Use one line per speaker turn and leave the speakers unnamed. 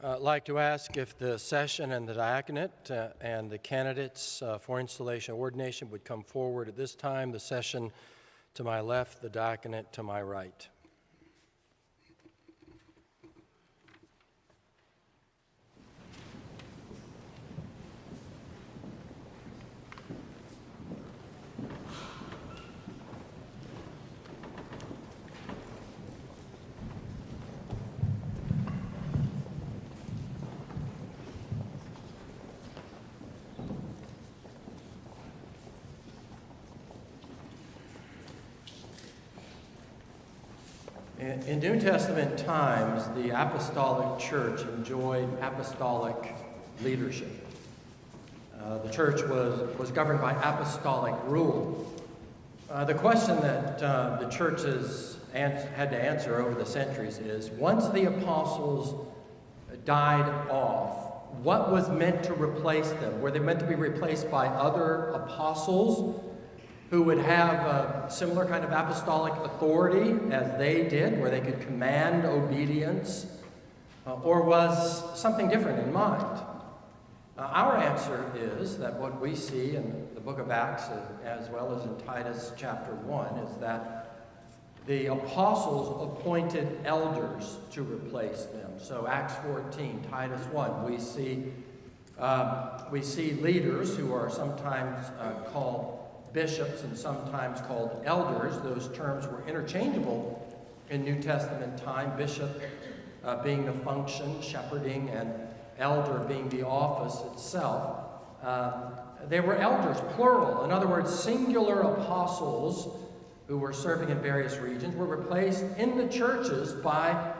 I'd like to ask if the session and the diaconate and the candidates for installation and ordination would come forward at this time. The session to my left, the diaconate to my right. In New Testament times, the apostolic church enjoyed apostolic leadership. The church was governed by apostolic rule. The question that the churches had to answer over the centuries is, once the apostles died off, what was meant to replace them? Were they meant to be replaced by other apostles who would have a similar kind of apostolic authority as they did, where they could command obedience, or was something different in mind? Our answer is that what we see in the book of Acts, as well as in Titus chapter 1, is that the apostles appointed elders to replace them. So Acts 14, Titus 1, we see leaders who are sometimes called bishops and sometimes called elders. Those terms were interchangeable in New Testament time, bishop being the function, shepherding, and elder being the office itself. They were elders, plural. In other words, singular apostles who were serving in various regions were replaced in the churches by